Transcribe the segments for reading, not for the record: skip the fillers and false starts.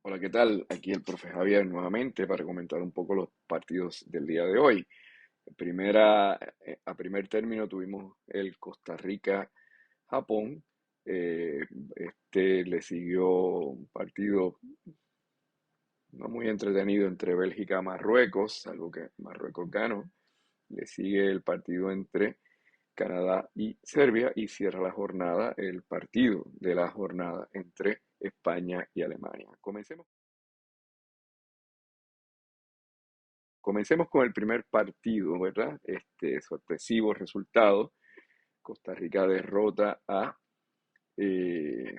Hola, ¿qué tal? Aquí el profe Javier nuevamente para comentar un poco los partidos del día de hoy. A primer término tuvimos el Costa Rica-Japón. Eh, le siguió un partido no muy entretenido entre Bélgica-Marruecos, algo que Marruecos ganó. Le sigue el partido entre Canadá y Serbia y cierra la jornada el partido de la jornada entre España y Alemania. Comencemos con el primer partido, ¿verdad? Sorpresivo resultado. Costa Rica derrota eh,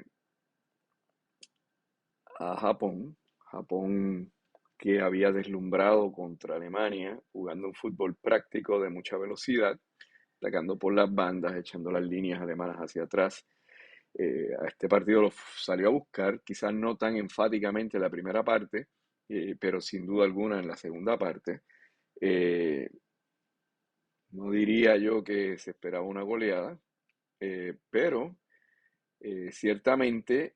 a Japón. Japón que había deslumbrado contra Alemania, jugando un fútbol práctico de mucha velocidad, atacando por las bandas, echando las líneas alemanas hacia atrás. A este partido lo salió a buscar, quizás no tan enfáticamente en la primera parte, pero sin duda alguna en la segunda parte. Eh, No diría yo que se esperaba una goleada, pero ciertamente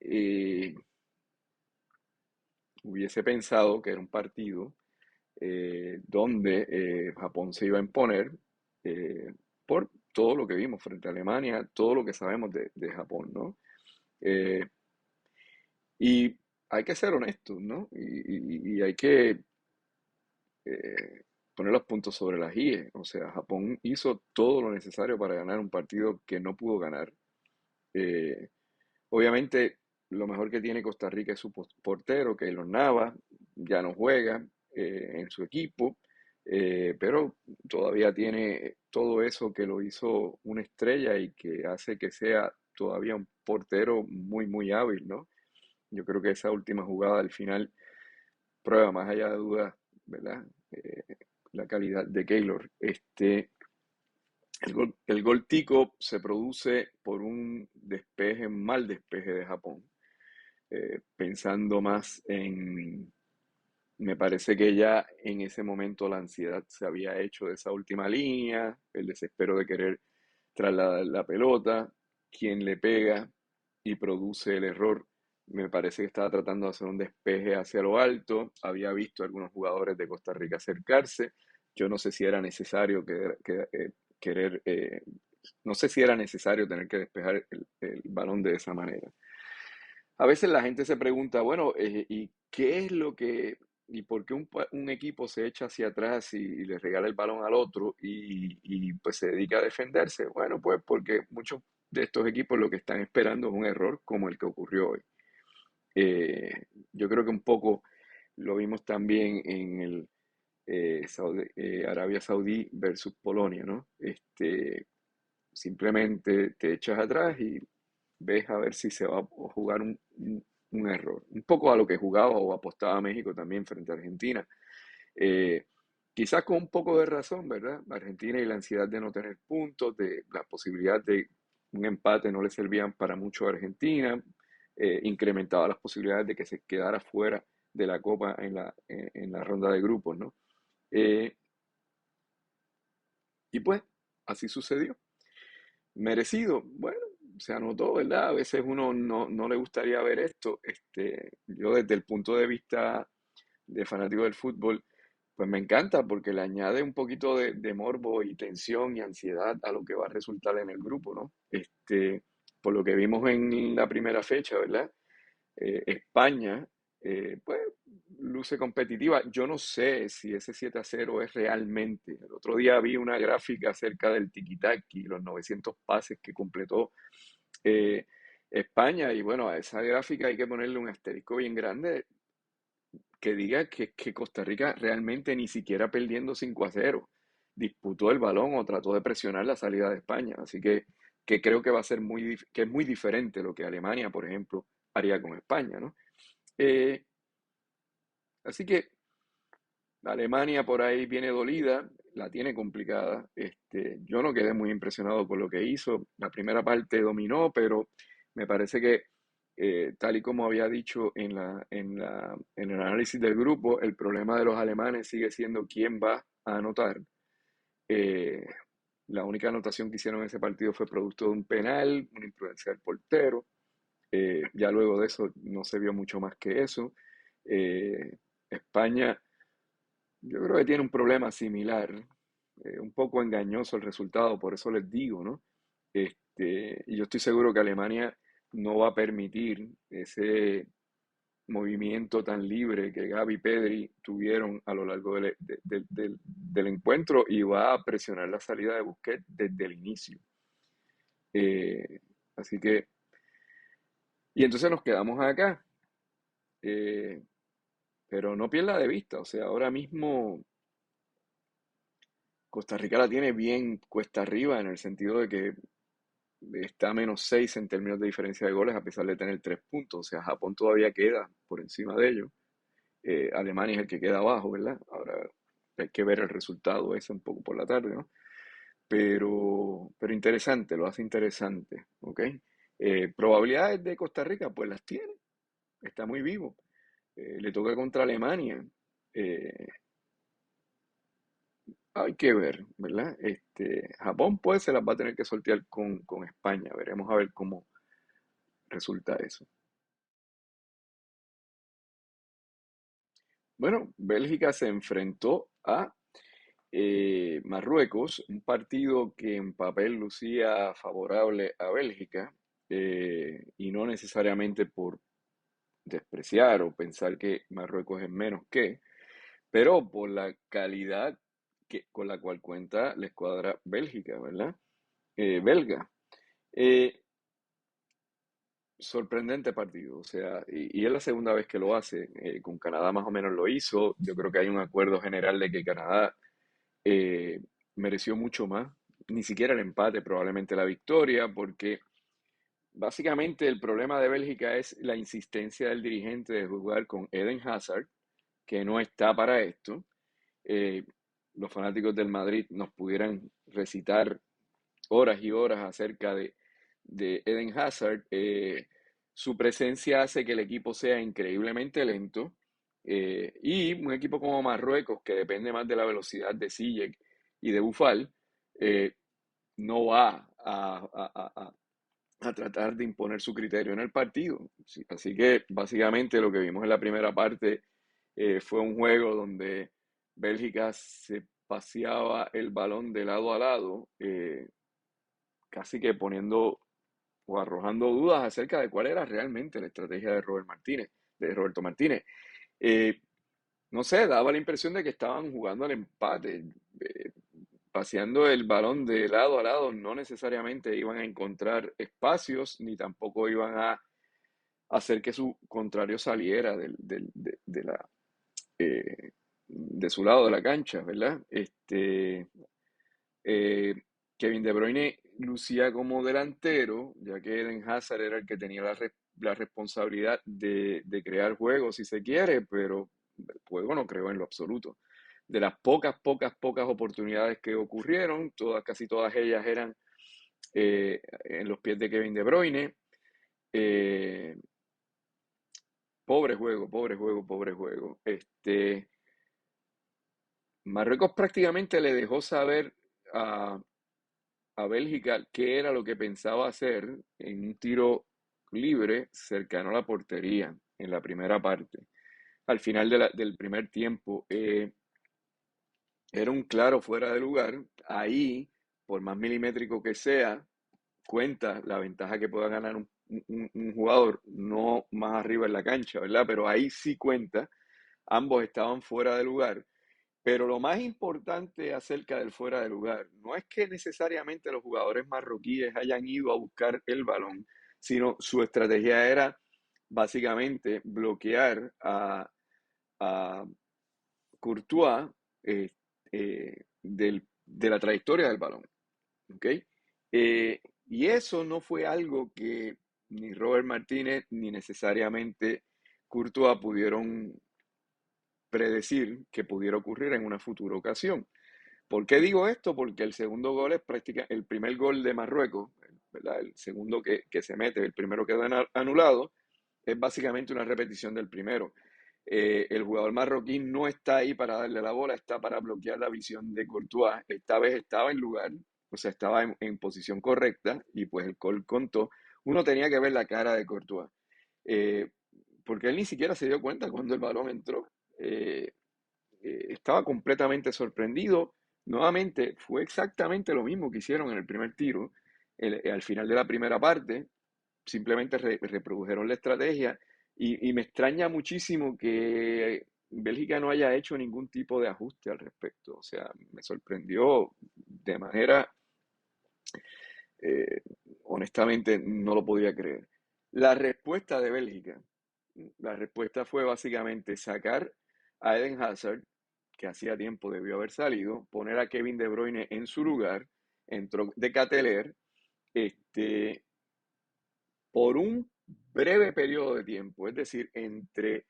hubiese pensado que era un partido donde Japón se iba a imponer eh, por todo lo que vimos frente a Alemania, todo lo que sabemos de Japón, ¿no? Eh, y hay que ser honestos, ¿no? Y hay que eh, poner los puntos sobre las IE. O sea, Japón hizo todo lo necesario para ganar un partido que no pudo ganar. Eh, Obviamente, lo mejor que tiene Costa Rica es su portero, Keylor Navas, ya no juega en su equipo, pero todavía tiene todo eso que lo hizo una estrella y que hace que sea todavía un portero muy, muy hábil, ¿no? Yo creo que esa última jugada al final prueba más allá de dudas, ¿verdad? Eh, la calidad de Keylor. El gol tico se produce por un despeje, mal despeje de Japón. Pensando más me parece que ya en ese momento la ansiedad se había hecho de esa última línea, el desespero de querer trasladar la pelota, quien le pega y produce el error. Me parece que estaba tratando de hacer un despeje hacia lo alto, había visto a algunos jugadores de Costa Rica acercarse, yo no sé si era necesario querer, no sé si era necesario tener que despejar el balón de esa manera. A veces la gente se pregunta, bueno, ¿y qué es lo que, y por qué un equipo se echa hacia atrás y le regala el balón al otro pues se dedica a defenderse? Bueno, pues porque muchos de estos equipos lo que están esperando es un error como el que ocurrió hoy. Yo creo que un poco lo vimos también en el Arabia Saudí versus Polonia, ¿no? Simplemente te echas atrás y ves a ver si se va a jugar un error. Un poco a lo que jugaba o apostaba México también frente a Argentina. Eh, Quizás con un poco de razón, ¿verdad? Argentina y la ansiedad de no tener puntos, de la posibilidad de un empate no le servían para mucho a Argentina, incrementaba las posibilidades de que se quedara fuera de la Copa en la ronda de grupos, ¿no? Eh, y pues, así sucedió. Merecido, bueno, se anotó, ¿verdad? A veces uno no le gustaría ver esto. Yo desde el punto de vista de fanático del fútbol, pues me encanta porque le añade un poquito de morbo y tensión y ansiedad a lo que va a resultar en el grupo, ¿no? Por lo que vimos en la primera fecha, ¿verdad? España, pues, luce competitiva. Yo no sé si ese 7-0 es realmente. El otro día vi una gráfica acerca del tiki-taki, los 900 pases que completó eh, España, y bueno, a esa gráfica hay que ponerle un asterisco bien grande que diga que Costa Rica realmente ni siquiera perdiendo 5-0 disputó el balón o trató de presionar la salida de España. Así que creo que va a ser que es muy diferente lo que Alemania, por ejemplo, haría con España, ¿no? Eh, Así que Alemania por ahí viene dolida, la tiene complicada. Yo no quedé muy impresionado por lo que hizo. La primera parte dominó, pero me parece que, tal y como había dicho en el análisis del grupo, el problema de los alemanes sigue siendo quién va a anotar. Eh, la única anotación que hicieron en ese partido fue producto de un penal, una imprudencia del portero. Ya luego de eso no se vio mucho más que eso. Eh, España, yo creo que tiene un problema similar, un poco engañoso el resultado, por eso les digo, ¿no? Y yo estoy seguro que Alemania no va a permitir ese movimiento tan libre que Gavi y Pedri tuvieron a lo largo del encuentro y va a presionar la salida de Busquets desde el inicio. Eh, Así que, y entonces nos quedamos acá, eh, pero no pierda de vista, o sea, ahora mismo Costa Rica la tiene bien cuesta arriba en el sentido de que está a -6 en términos de diferencia de goles a pesar de tener 3 puntos, o sea, Japón todavía queda por encima de ellos. Alemania es el que queda abajo, ¿verdad? Ahora hay que ver el resultado ese un poco por la tarde, ¿no? Pero interesante, lo hace interesante, ¿ok? Probabilidades de Costa Rica, pues las tiene, está muy vivo. Le toca contra Alemania. Eh, Hay que ver, ¿verdad? Japón pues se las va a tener que sortear con España. Veremos a ver cómo resulta eso. Bueno, Bélgica se enfrentó a Marruecos, un partido que en papel lucía favorable a Bélgica, y no necesariamente por despreciar o pensar que Marruecos es menos que, pero por la calidad con la cual cuenta la escuadra Bélgica, ¿verdad? Belga. Eh, Sorprendente partido, o sea, y es la segunda vez que lo hace. Con Canadá más o menos lo hizo. Yo creo que hay un acuerdo general de que Canadá eh, mereció mucho más, ni siquiera el empate, probablemente la victoria, porque básicamente el problema de Bélgica es la insistencia del dirigente de jugar con Eden Hazard, que no está para esto. Eh, los fanáticos del Madrid nos pudieran recitar horas y horas acerca de Eden Hazard. Su presencia hace que el equipo sea increíblemente lento, y un equipo como Marruecos, que depende más de la velocidad de Ziyech y de Bufal, eh, no va a tratar de imponer su criterio en el partido. Sí, así que básicamente lo que vimos en la primera parte fue un juego donde Bélgica se paseaba el balón de lado a lado, casi que poniendo o arrojando dudas acerca de cuál era realmente la estrategia de Roberto Martínez. Eh, no sé, daba la impresión de que estaban jugando al empate, eh, paseando el balón de lado a lado, no necesariamente iban a encontrar espacios, ni tampoco iban a hacer que su contrario saliera eh, de su lado de la cancha, ¿verdad? Eh, Kevin De Bruyne lucía como delantero, ya que Eden Hazard era el que tenía la responsabilidad de crear juegos, si se quiere, pero el juego no creó en lo absoluto. De las pocas oportunidades que ocurrieron, casi todas ellas eran en los pies de Kevin De Bruyne. Eh, Pobre juego, pobre juego, pobre juego. Marruecos prácticamente le dejó saber a, a Bélgica qué era lo que pensaba hacer en un tiro libre cercano a la portería en la primera parte. Al final del primer tiempo, era un claro fuera de lugar. Ahí, por más milimétrico que sea, cuenta la ventaja que pueda ganar un jugador, no más arriba en la cancha, ¿verdad? Pero ahí sí cuenta. Ambos estaban fuera de lugar. Pero lo más importante acerca del fuera de lugar no es que necesariamente los jugadores marroquíes hayan ido a buscar el balón, sino su estrategia era básicamente bloquear a Courtois, de la trayectoria del balón. ¿Ok? Y eso no fue algo que ni Robert Martínez ni necesariamente Courtois pudieron predecir que pudiera ocurrir en una futura ocasión. ¿Por qué digo esto? Porque el segundo gol es prácticamente el primer gol de Marruecos, ¿verdad? El segundo que se mete, el primero quedó anulado, es básicamente una repetición del primero. El jugador marroquí no está ahí para darle la bola, está para bloquear la visión de Courtois. Esta vez estaba en lugar, o sea, estaba en posición correcta y pues el gol contó. Uno tenía que ver la cara de Courtois. Eh, porque él ni siquiera se dio cuenta cuando el balón entró. Estaba completamente sorprendido. Nuevamente, fue exactamente lo mismo que hicieron en el primer tiro. Al final de la primera parte, simplemente reprodujeron la estrategia y me extraña muchísimo que Bélgica no haya hecho ningún tipo de ajuste al respecto. O sea, me sorprendió de manera, eh, honestamente, no lo podía creer. La respuesta de Bélgica, la respuesta fue básicamente sacar a Eden Hazard, que hacía tiempo debió haber salido, poner a Kevin De Bruyne en su lugar, entró de Cateler, este, por un breve periodo de tiempo, es decir, entre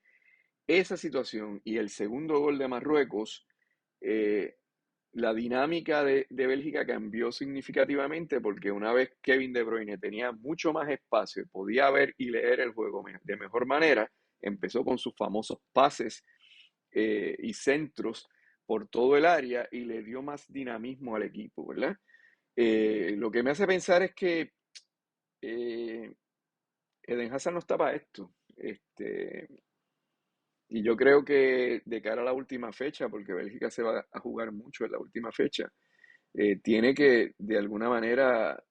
esa situación y el segundo gol de Marruecos, eh, la dinámica de Bélgica cambió significativamente porque una vez Kevin De Bruyne tenía mucho más espacio y podía ver y leer el juego de mejor manera, empezó con sus famosos pases y centros por todo el área y le dio más dinamismo al equipo, ¿verdad? Lo que me hace pensar es que eh, Eden Hazard no está para esto. Y yo creo que de cara a la última fecha, porque Bélgica se va a jugar mucho en la última fecha, tiene que de alguna manera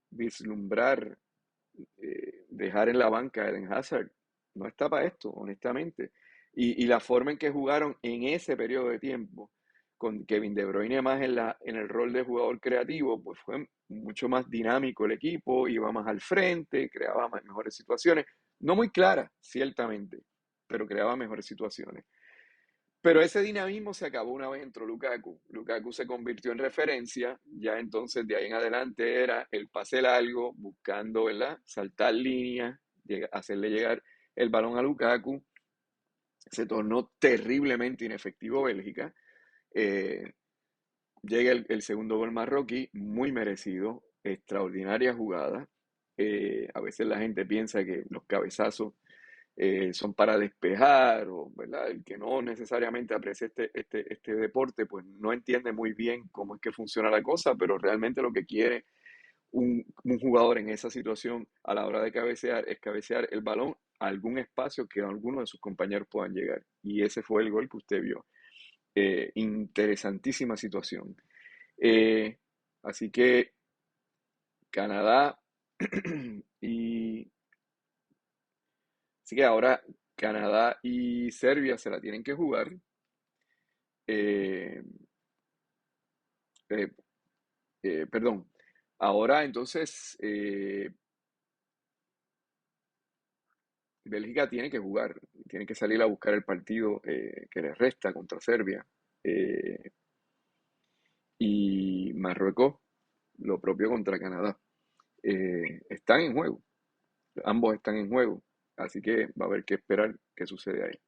vislumbrar, dejar en la banca a Eden Hazard. No está para esto, honestamente. Y la forma en que jugaron en ese periodo de tiempo, con Kevin De Bruyne más en el rol de jugador creativo, pues fue mucho más dinámico el equipo, iba más al frente, creaba mejores situaciones. No muy claras, ciertamente, pero creaba mejores situaciones. Pero ese dinamismo se acabó una vez entró Lukaku. Lukaku se convirtió en referencia, ya entonces de ahí en adelante era el pase largo, buscando, ¿verdad? Saltar líneas, hacerle llegar el balón a Lukaku. Se tornó terriblemente inefectivo Bélgica. Eh, Llega el segundo gol marroquí, muy merecido, extraordinaria jugada. A veces la gente piensa que los cabezazos son para despejar, o, ¿verdad? El que no necesariamente aprecia este deporte, pues no entiende muy bien cómo es que funciona la cosa, pero realmente lo que quiere un jugador en esa situación a la hora de cabecear es cabecear el balón a algún espacio que alguno de sus compañeros puedan llegar. Y ese fue el gol que usted vio. Interesantísima situación. Eh, Así que Canadá y así que ahora Canadá y Serbia se la tienen que jugar. Eh, eh, Perdón. Ahora entonces Bélgica tiene que jugar, tiene que salir a buscar el partido que le resta contra Serbia. Eh, y Marruecos lo propio contra Canadá. Están en juego, ambos están en juego, así que va a haber que esperar qué sucede ahí.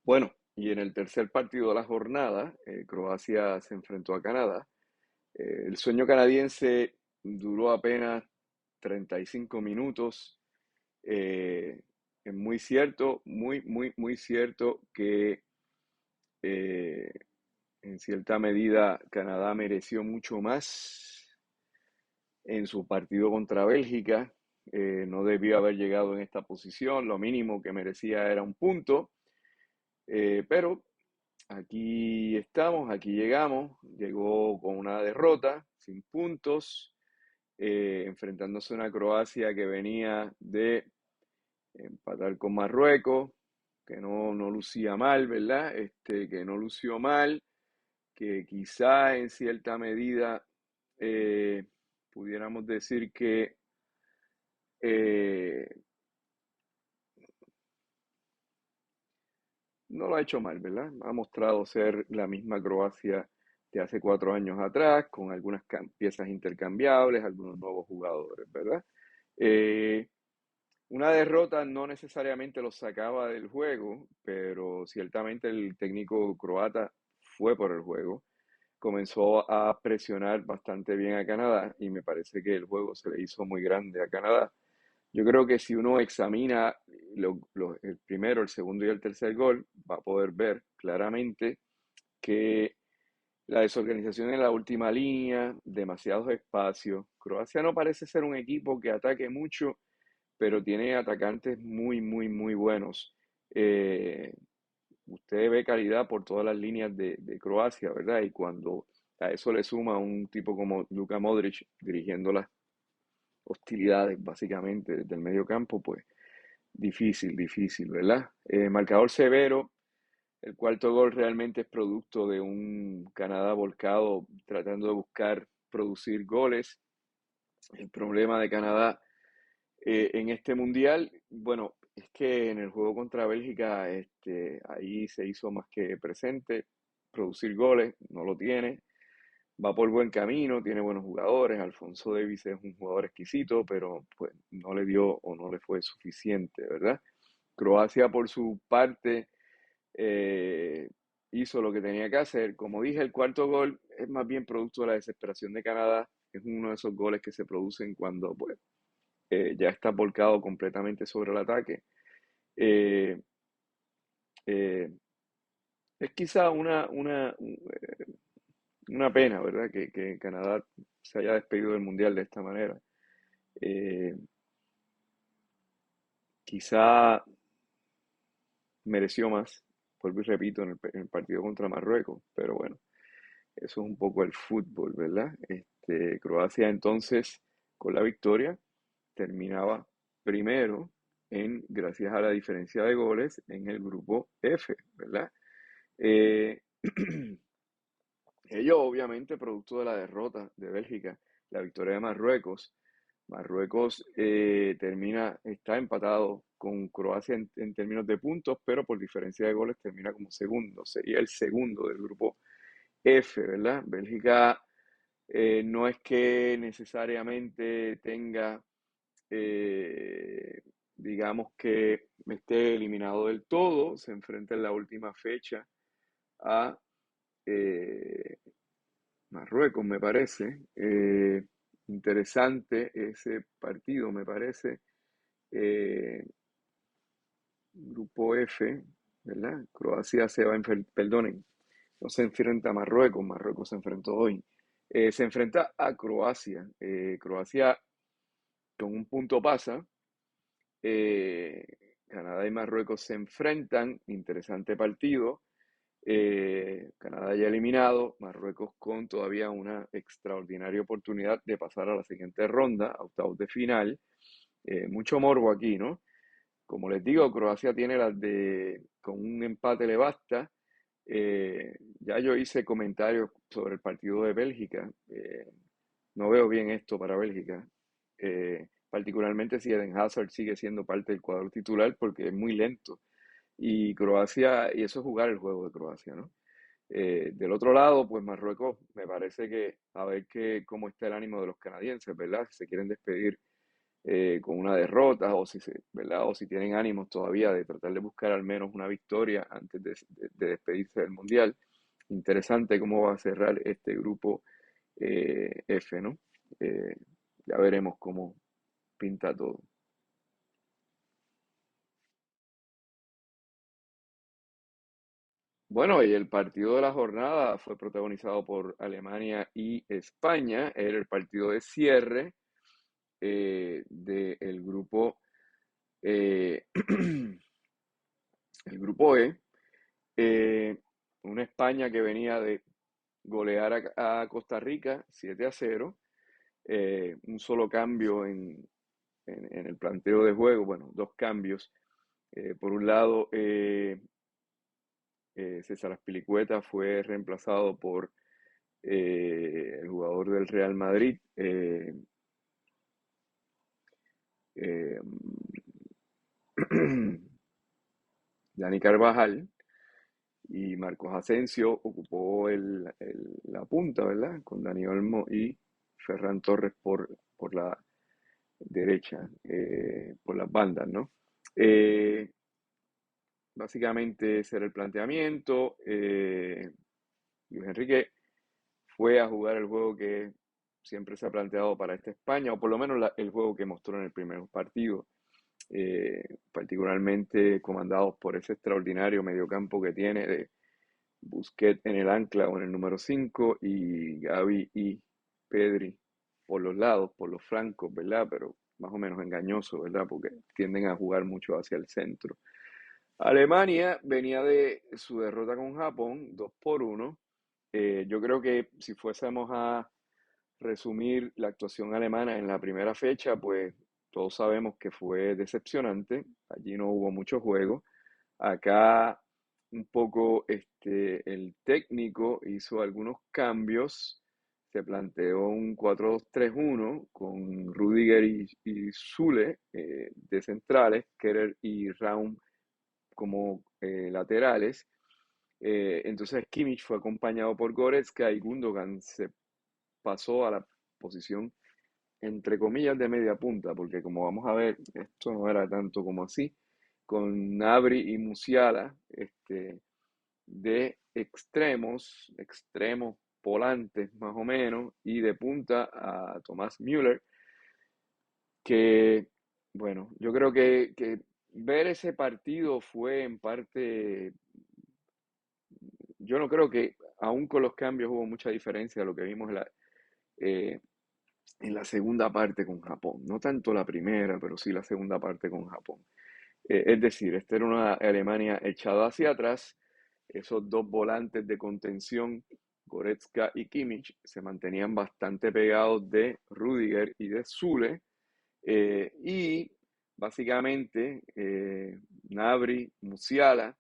Bueno, y en el tercer partido de la jornada, Croacia se enfrentó a Canadá. El sueño canadiense duró apenas 35 minutos. Eh, es muy cierto, muy cierto que eh, en cierta medida Canadá mereció mucho más en su partido contra Bélgica. No debió haber llegado en esta posición. Lo mínimo que merecía era un punto. Pero aquí estamos, aquí llegamos. Llegó con una derrota, sin puntos, enfrentándose a una Croacia que venía de empatar con Marruecos, que no lucía mal, ¿verdad? Que no lució mal, que quizá en cierta medida eh, pudiéramos decir que eh, no lo ha hecho mal, ¿verdad? Ha mostrado ser la misma Croacia de hace 4 años atrás, con algunas piezas intercambiables, algunos nuevos jugadores, ¿verdad? Eh, una derrota no necesariamente los sacaba del juego, pero ciertamente el técnico croata fue por el juego. Comenzó a presionar bastante bien a Canadá y me parece que el juego se le hizo muy grande a Canadá. Yo creo que si uno examina el primero, el segundo y el tercer gol, va a poder ver claramente que La desorganización en la última línea, demasiados espacios. Croacia no parece ser un equipo que ataque mucho, pero tiene atacantes muy, muy, muy buenos. Eh, Usted ve calidad por todas las líneas de Croacia, ¿verdad? Y cuando a eso le suma un tipo como Luka Modric dirigiendo las hostilidades básicamente desde el medio campo, pues difícil, difícil, ¿verdad? Marcador severo. El cuarto gol realmente es producto de un Canadá volcado tratando de buscar producir goles. El problema de Canadá en este mundial, bueno, es que en el juego contra Bélgica, ahí se hizo más que presente, producir goles, no lo tiene, va por buen camino, tiene buenos jugadores, Alfonso Davies es un jugador exquisito, pero pues no le dio o no le fue suficiente, ¿verdad? Croacia por su parte eh, hizo lo que tenía que hacer. Como dije, el cuarto gol es más bien producto de la desesperación de Canadá, es uno de esos goles que se producen cuando pues, ya está volcado completamente sobre el ataque. Eh, eh, es quizá una pena, ¿verdad? Que Canadá se haya despedido del Mundial de esta manera. Eh, Quizá mereció más, vuelvo y repito, en el partido contra Marruecos, pero bueno, eso es un poco el fútbol, ¿verdad? Croacia entonces, con la victoria, terminaba primero gracias a la diferencia de goles en el grupo F, ¿verdad? Eh, Ellos, obviamente, producto de la derrota de Bélgica, la victoria de Marruecos. Marruecos está empatado con Croacia en términos de puntos, pero por diferencia de goles termina como segundo. Sería el segundo del grupo F, ¿verdad? Bélgica no es que necesariamente tenga, eh, digamos que esté eliminado del todo, se enfrenta en la última fecha a eh, Marruecos, me parece. Interesante ese partido, me parece. Eh, Grupo F, ¿verdad? Croacia se va a perdonen, no se enfrenta a Marruecos, Marruecos se enfrentó hoy. Se enfrenta a Croacia. Croacia con un punto pasa. Eh, Canadá y Marruecos se enfrentan, interesante partido. Canadá ya eliminado, Marruecos con todavía una extraordinaria oportunidad de pasar a la siguiente ronda, a octavos de final. Mucho morbo aquí, ¿no? Como les digo, Croacia tiene las de, con un empate le basta. Ya yo hice comentarios sobre el partido de Bélgica. No veo bien esto para Bélgica. Particularmente si Eden Hazard sigue siendo parte del cuadro titular porque es muy lento. Y Croacia, y eso es jugar el juego de Croacia, ¿no? Del otro lado, pues Marruecos, me parece que a ver cómo está el ánimo de los canadienses, ¿verdad? Si se quieren despedir con una derrota ¿verdad? O si tienen ánimos todavía de tratar de buscar al menos una victoria antes de despedirse del Mundial. Interesante cómo va a cerrar este grupo F, ¿no? Eh, ya veremos cómo pinta todo. Bueno, y el partido de la jornada fue protagonizado por Alemania y España. Era el partido de cierre del grupo, eh, el grupo E. Eh, una España que venía de golear a Costa Rica 7-0. Un solo cambio en el planteo de juego, bueno, dos cambios. Por un lado, César Azpilicueta fue reemplazado por el jugador del Real Madrid, eh, Dani Carvajal, y Marcos Asensio ocupó la punta, ¿verdad? Con Dani Olmo y Ferran Torres por la derecha, por las bandas, ¿no? Eh, Básicamente ese era el planteamiento. Luis Enrique fue a jugar el juego que siempre se ha planteado para esta España, o por lo menos el juego que mostró en el primer partido, particularmente comandados por ese extraordinario mediocampo que tiene Busquets en el ancla o en el número 5 y Gavi y Pedri por los lados, por los flancos, ¿verdad? Pero más o menos engañoso, ¿verdad? Porque tienden a jugar mucho hacia el centro. Alemania venía de su derrota con Japón, 2-1. Yo creo que si fuésemos a resumir la actuación alemana en la primera fecha, pues todos sabemos que fue decepcionante. Allí no hubo mucho juego. Acá un poco el técnico hizo algunos cambios. Se planteó un 4-2-3-1 con Rudiger y Süle de centrales, Kerer y Raum como laterales. Entonces Kimmich fue acompañado por Goretzka y Gundogan se pasó a la posición entre comillas de media punta, porque como vamos a ver, esto no era tanto como así, con Nabri y Musiala de extremos volantes más o menos, y de punta a Thomas Müller, que bueno, yo creo que ver ese partido fue en parte, yo no creo que aún con los cambios hubo mucha diferencia de lo que vimos eh, en la segunda parte con Japón. No tanto la primera, pero sí la segunda parte con Japón. Es decir, esta era una Alemania echada hacia atrás. Esos dos volantes de contención, Goretzka y Kimmich, se mantenían bastante pegados de Rudiger y de Süle. Y básicamente Gnabry, Musiala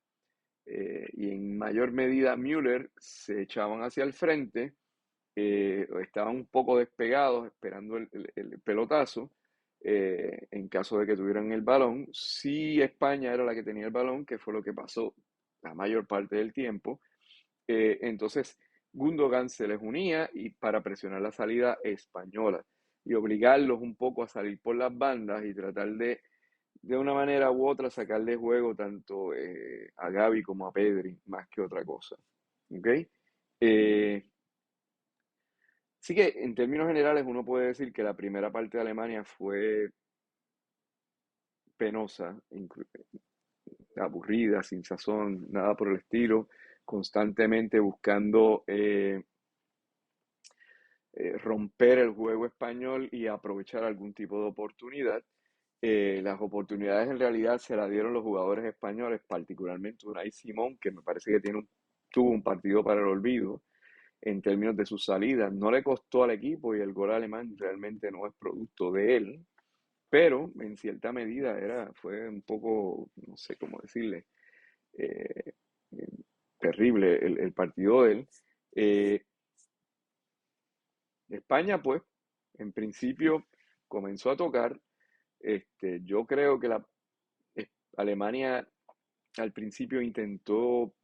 y en mayor medida Müller se echaban hacia el frente, estaban un poco despegados esperando el pelotazo en caso de que tuvieran el balón. Si España era la que tenía el balón, que fue lo que pasó la mayor parte del tiempo, entonces Gundogan se les unía y para presionar la salida española y obligarlos un poco a salir por las bandas y tratar de una manera u otra, sacarle juego tanto a Gavi como a Pedri, más que otra cosa. ¿Ok? Eh, Así que en términos generales uno puede decir que la primera parte de Alemania fue penosa, aburrida, sin sazón, nada por el estilo, constantemente buscando romper el juego español y aprovechar algún tipo de oportunidad. Las oportunidades en realidad se las dieron los jugadores españoles, particularmente Unai Simón, que me parece que tuvo un partido para el olvido en términos de sus salidas. No le costó al equipo y el gol alemán realmente no es producto de él, pero en cierta medida fue un poco, no sé cómo decirle, eh, eh, terrible el partido de él. Eh, España, pues, en principio comenzó a tocar. Yo creo que eh, Alemania al principio intentó,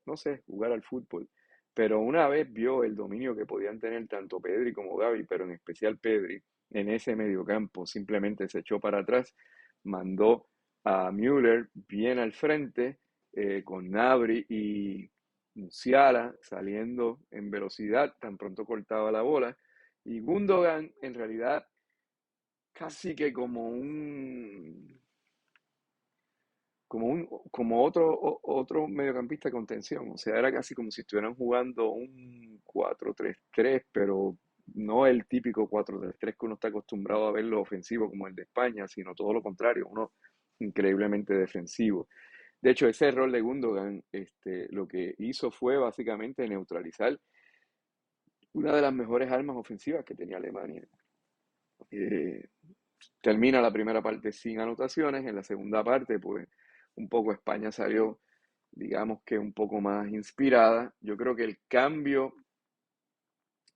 no sé, jugar al fútbol, pero una vez vio el dominio que podían tener tanto Pedri como Gavi, pero en especial Pedri, en ese mediocampo, simplemente se echó para atrás, mandó a Müller bien al frente, con Gnabry y Musiala saliendo en velocidad, tan pronto cortaba la bola, y Gundogan en realidad casi que como otro mediocampista de contención. O sea, era casi como si estuvieran jugando un 4-3-3, pero no el típico 4-3-3 que uno está acostumbrado a verlo ofensivo como el de España, sino todo lo contrario, uno increíblemente defensivo. De hecho, ese error de Gundogan, lo que hizo fue básicamente neutralizar una de las mejores armas ofensivas que tenía Alemania. Eh, Termina la primera parte sin anotaciones, en la segunda parte, pues un poco España salió, digamos que un poco más inspirada. Yo creo que el cambio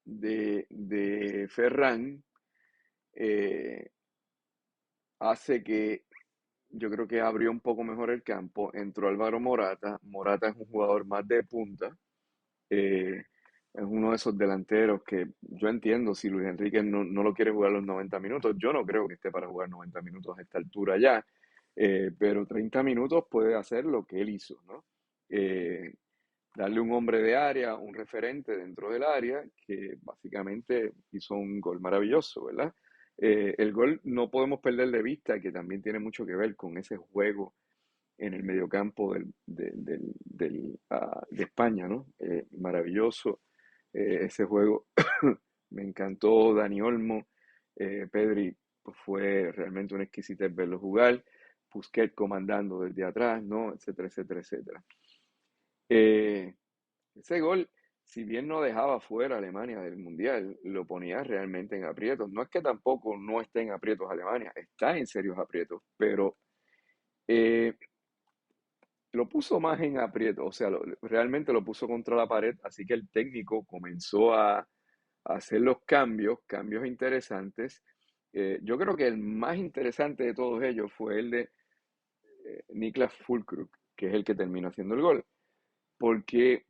de Ferran eh, hace que yo creo que abrió un poco mejor el campo. Entró Álvaro Morata. Morata es un jugador más de punta. Es uno de esos delanteros que yo entiendo si Luis Enrique no lo quiere jugar los 90 minutos. Yo no creo que esté para jugar 90 minutos a esta altura ya, pero 30 minutos puede hacer lo que él hizo, ¿no? Eh, Darle un hombre de área, un referente dentro del área, que básicamente hizo un gol maravilloso, ¿verdad? El gol no podemos perder de vista que también tiene mucho que ver con ese juego en el mediocampo de España, ¿no? Maravilloso ese juego. Me encantó Dani Olmo. Pedri pues, fue realmente una exquisitez verlo jugar. Busquets comandando desde atrás, ¿no? Etcétera, etcétera, etcétera. Eh, Ese gol, si bien no dejaba fuera a Alemania del Mundial, lo ponía realmente en aprietos. No es que tampoco no esté en aprietos Alemania, está en serios aprietos, pero eh, lo puso más en aprietos, o sea, realmente lo puso contra la pared, así que el técnico comenzó a hacer los cambios interesantes. Yo creo que el más interesante de todos ellos fue el de Niklas Füllkrug, que es el que terminó haciendo el gol, porque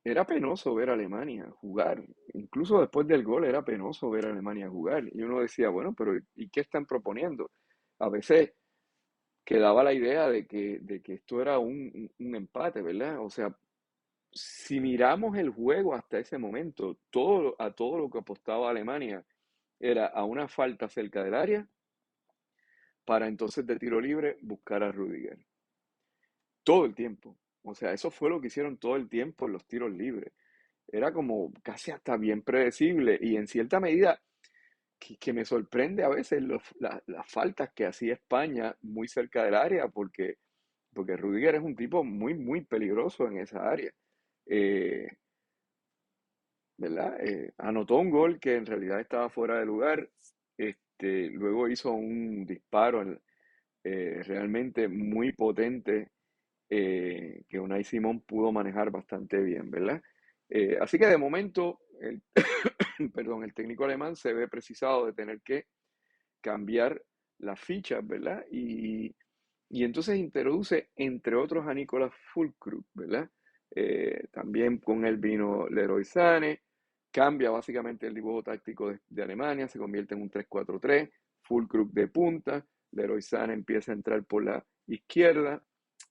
era penoso ver a Alemania jugar. Incluso después del gol era penoso ver a Alemania jugar. Y uno decía, bueno, pero ¿y qué están proponiendo? A veces quedaba la idea de que esto era un empate, ¿verdad? O sea, si miramos el juego hasta ese momento, a todo lo que apostaba Alemania era a una falta cerca del área para entonces de tiro libre buscar a Rudiger. Todo el tiempo. O sea, eso fue lo que hicieron todo el tiempo en los tiros libres. Era como casi hasta bien predecible y en cierta medida que me sorprende a veces las faltas que hacía España muy cerca del área porque Rudiger es un tipo muy, muy peligroso en esa área. Eh, ¿Verdad? Anotó un gol que en realidad estaba fuera de lugar. Luego hizo un disparo realmente muy potente que Unai Simón pudo manejar bastante bien, ¿verdad? Así que de momento, perdón, el técnico alemán se ve precisado de tener que cambiar las fichas, ¿verdad? Y entonces introduce, entre otros, a Nicolas Füllkrug, ¿verdad? También con él vino Leroy Sané, cambia básicamente el dibujo táctico de Alemania, se convierte en un 3-4-3, Füllkrug de punta, Leroy Sané empieza a entrar por la izquierda,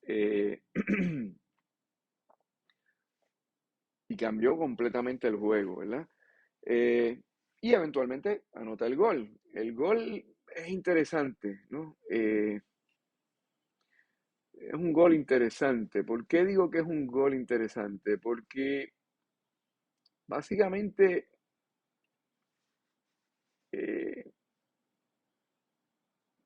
eh, y cambió completamente el juego, ¿verdad? Eh, y eventualmente anota el gol. El gol es interesante, ¿no? Es un gol interesante. ¿Por qué digo que es un gol interesante? Porque básicamente eh,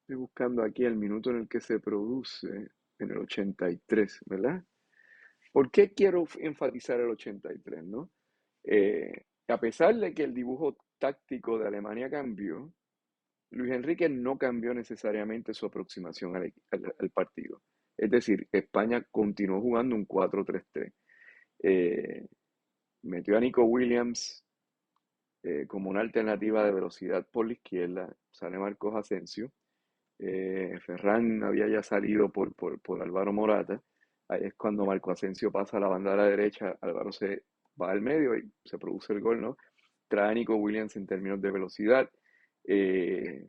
estoy buscando aquí el minuto en el que se produce, en el 83, ¿verdad? ¿Por qué quiero enfatizar el 83, no? A pesar de que el dibujo táctico de Alemania cambió, Luis Enrique no cambió necesariamente su aproximación al partido. Es decir, España continuó jugando un 4-3-3. Eh, Metió a Nico Williams como una alternativa de velocidad por la izquierda. Sale Marcos Asensio. Ferran había ya salido por Álvaro Morata. Ahí es cuando Marco Asensio pasa a la banda a la derecha. Álvaro se va al medio y se produce el gol, ¿no? Trae a Nico Williams en términos de velocidad. Eh,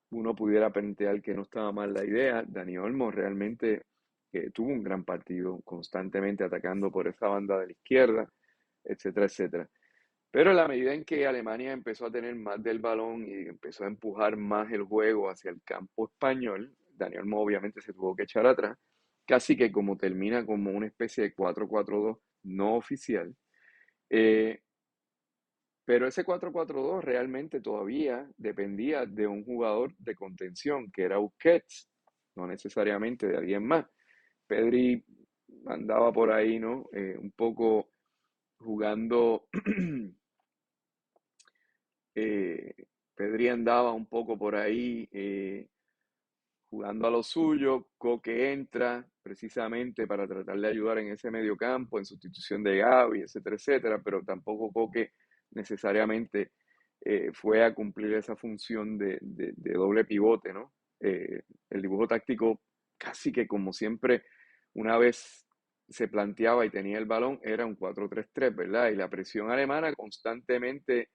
Uno pudiera plantear que no estaba mal la idea. Dani Olmo realmente tuvo un gran partido, constantemente atacando por esa banda de la izquierda, etcétera, etcétera. Pero en la medida en que Alemania empezó a tener más del balón y empezó a empujar más el juego hacia el campo español, Dani Olmo obviamente se tuvo que echar atrás, casi que como termina como una especie de 4-4-2 no oficial. Eh, pero ese 4-4-2 realmente todavía dependía de un jugador de contención, que era Busquets, no necesariamente de alguien más. Pedri andaba por ahí, ¿no? Un poco jugando, eh, Pedri andaba un poco por ahí jugando a lo suyo. Coque entra precisamente para tratar de ayudar en ese medio campo, en sustitución de Gavi, etcétera, etcétera, pero tampoco Coque necesariamente fue a cumplir esa función de doble pivote, ¿no? El dibujo táctico casi que como siempre, una vez se planteaba y tenía el balón, era un 4-3-3, ¿verdad? Y la presión alemana constantemente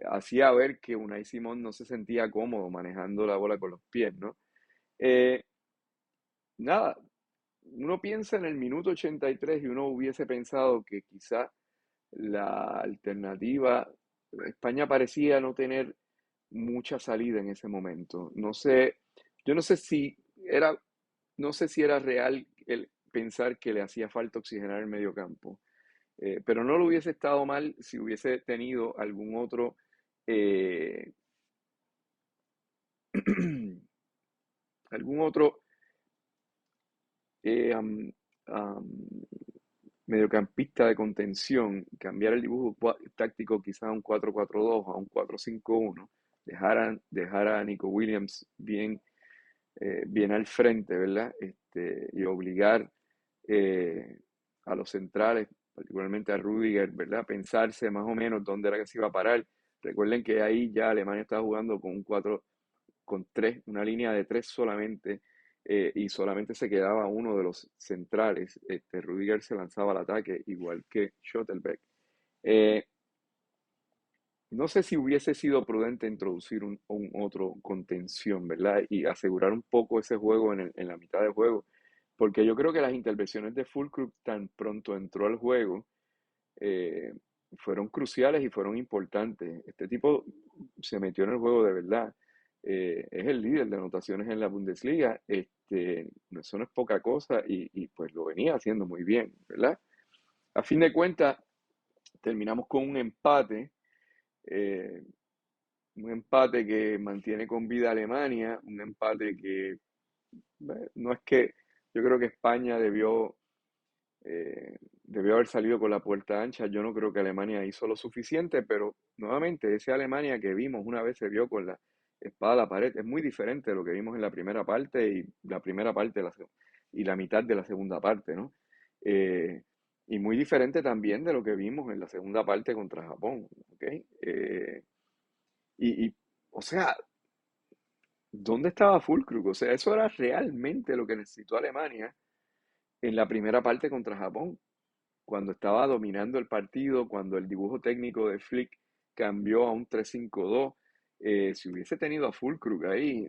hacía ver que Unai Simón no se sentía cómodo manejando la bola con los pies, ¿no? Eh, Nada, uno piensa en el minuto 83 y uno hubiese pensado que quizá la alternativa, España parecía no tener mucha salida en ese momento. No sé, yo no sé si era no sé si era real el pensar que le hacía falta oxigenar el medio campo. Pero no lo hubiese estado mal si hubiese tenido algún otro eh, algún otro eh, am- am, mediocampista de contención, cambiar el dibujo táctico quizás a un 4-4-2, a un 4-5-1, dejar a Nico Williams bien al frente, ¿verdad? Y obligar eh, a los centrales, particularmente a Rudiger, ¿verdad? Pensarse más o menos dónde era que se iba a parar. Recuerden que ahí ya Alemania estaba jugando con un 4 con tres, una línea de tres solamente, y solamente se quedaba uno de los centrales. Rudiger se lanzaba al ataque, igual que Schottelbeck. Eh, no sé si hubiese sido prudente introducir un otro contención, ¿verdad? Y asegurar un poco ese juego en la mitad del juego, porque yo creo que las intervenciones de Fulkrug tan pronto entró al juego, eh, fueron cruciales y fueron importantes. Este tipo se metió en el juego de verdad. Es el líder de anotaciones en la Bundesliga. Eso no es poca cosa y pues lo venía haciendo muy bien, ¿verdad? A fin de cuentas, terminamos con eh, un empate que mantiene con vida a Alemania, un empate que no es que yo creo que España debió haber salido con la puerta ancha. Yo no creo que Alemania hizo lo suficiente, pero nuevamente ese Alemania que vimos una vez se vio con la espada a la pared. Es muy diferente de lo que vimos en la primera parte y la primera parte y la mitad de la segunda parte, ¿no? Eh, y muy diferente también de lo que vimos en la segunda parte contra Japón, ¿ok? Y, o sea, ¿dónde estaba Fulkrug? O sea, eso era realmente lo que necesitó Alemania en la primera parte contra Japón, cuando estaba dominando el partido, cuando el dibujo técnico de Flick cambió a un 3-5-2. Si hubiese tenido a Fulkrug ahí,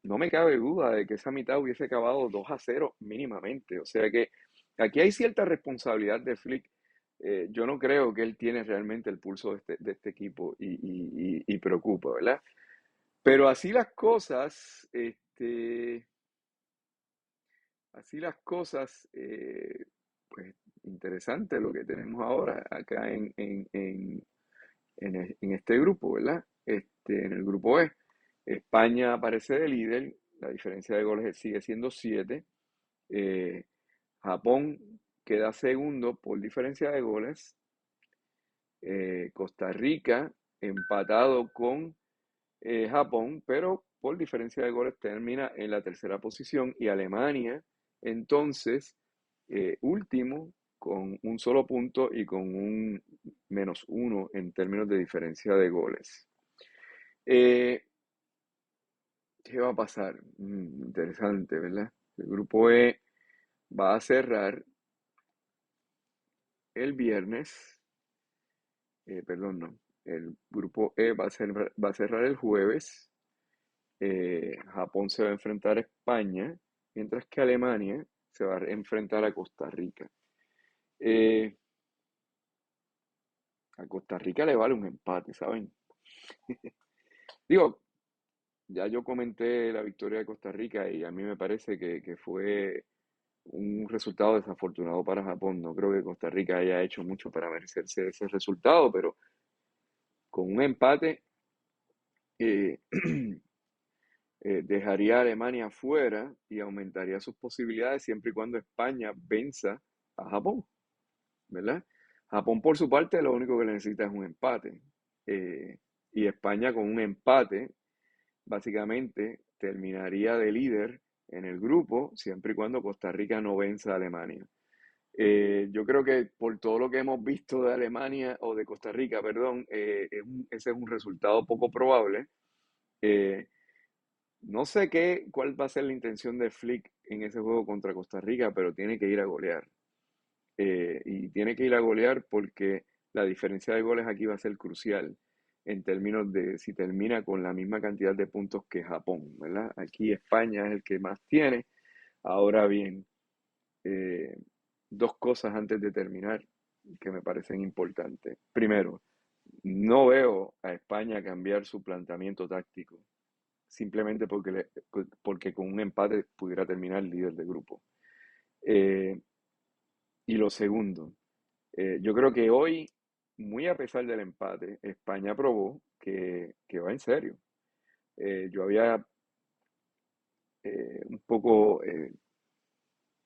no me cabe duda de que esa mitad hubiese acabado 2-0 mínimamente. O sea que aquí hay cierta responsabilidad de Flick. Yo no creo que él tiene realmente el pulso de este equipo y preocupa, ¿verdad? Pero así las cosas, pues interesante lo que tenemos ahora acá en este grupo, ¿verdad? En el grupo E. España aparece de líder, la diferencia de goles sigue siendo 7. Eh, Japón queda segundo por diferencia de goles. Costa Rica empatado con Japón, pero por diferencia de goles termina en la tercera posición y Alemania, entonces, último con un solo punto y con un -1 en términos de diferencia de goles. Eh, ¿Qué va a pasar? Interesante, ¿verdad? El grupo E va a cerrar el viernes, perdón, no, el grupo E va a cerrar el jueves. Japón se va a enfrentar a España, mientras que Alemania se va a enfrentar a Costa Rica. Eh, a Costa Rica le vale un empate, ¿saben? Digo, ya yo comenté la victoria de Costa Rica y a mí me parece que fue un resultado desafortunado para Japón. No creo que Costa Rica haya hecho mucho para merecerse ese resultado, pero con un empate eh, dejaría a Alemania fuera y aumentaría sus posibilidades siempre y cuando España venza a Japón, ¿verdad? Japón, por su parte, lo único que necesita es un empate. Eh, y España con un empate, básicamente, terminaría de líder en el grupo, siempre y cuando Costa Rica no venza a Alemania. Yo creo que por todo lo que hemos visto de Alemania, o de Costa Rica, perdón, ese es un resultado poco probable. Eh, no sé cuál va a ser la intención de Flick en ese juego contra Costa Rica, pero tiene que ir a golear. Y tiene que ir a golear porque la diferencia de goles aquí va a ser crucial en términos de si termina con la misma cantidad de puntos que Japón, ¿verdad? Aquí España es el que más tiene. Ahora bien, eh, dos cosas antes de terminar que me parecen importantes. Primero, no veo a España cambiar su planteamiento táctico simplemente porque con un empate pudiera terminar líder del grupo. Eh, y lo segundo, yo creo que hoy, muy a pesar del empate, España probó que va en serio. Yo había un poco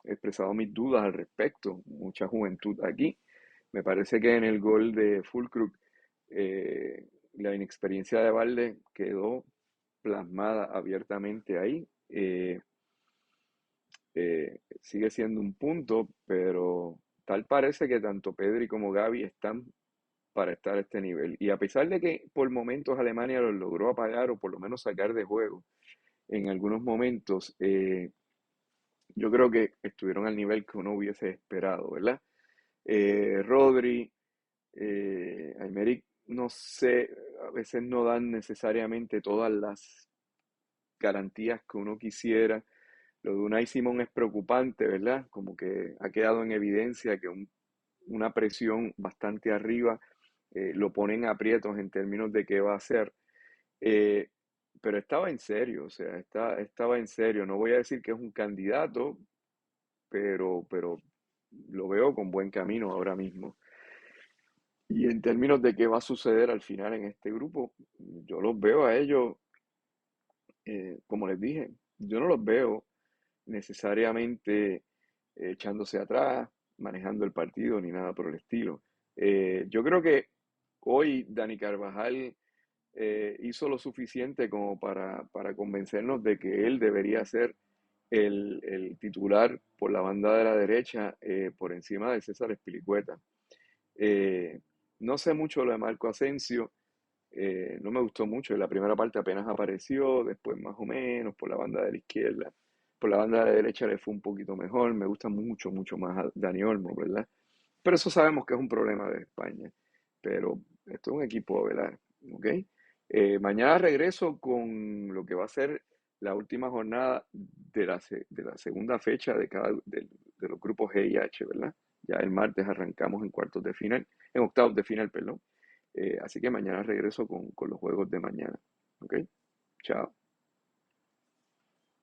expresado mis dudas al respecto, mucha juventud aquí. Me parece que en el gol de Fulkrug la inexperiencia de Valde quedó plasmada abiertamente ahí. Sigue siendo un punto, pero tal parece que tanto Pedri como Gavi están para estar a este nivel. Y a pesar de que por momentos Alemania los logró apagar o por lo menos sacar de juego en algunos momentos, yo creo que estuvieron al nivel que uno hubiese esperado, ¿verdad? Rodri, Aymeric, no sé, a veces no dan necesariamente todas las garantías que uno quisiera. Lo de Unai Simón es preocupante, ¿verdad? Como que ha quedado en evidencia que una presión bastante arriba lo ponen a aprietos en términos de qué va a hacer. Eh, pero estaba en serio, o sea, estaba en serio. No voy a decir que es un candidato, pero lo veo con buen camino ahora mismo. Y en términos de qué va a suceder al final en este grupo, yo los veo a ellos, como les dije, yo no los veo necesariamente echándose atrás, manejando el partido, ni nada por el estilo. Yo creo que hoy Dani Carvajal hizo lo suficiente como para convencernos de que él debería ser el titular por la banda de la derecha por encima de César Espilicueta. Eh, no sé mucho lo de Marco Asensio, no me gustó mucho. En la primera parte apenas apareció, después más o menos por la banda de la izquierda. Por la banda de la derecha le fue un poquito mejor. Me gusta mucho, mucho más a Dani Olmo, ¿verdad? Pero eso sabemos que es un problema de España. Pero esto es un equipo, ¿verdad? ¿Ok? Mañana regreso con lo que va a ser la última jornada de la segunda fecha de los grupos G y H, ¿verdad? Ya el martes arrancamos en cuartos de final, en octavos de final, perdón. Así que mañana regreso con los juegos de mañana. ¿Ok? Chao.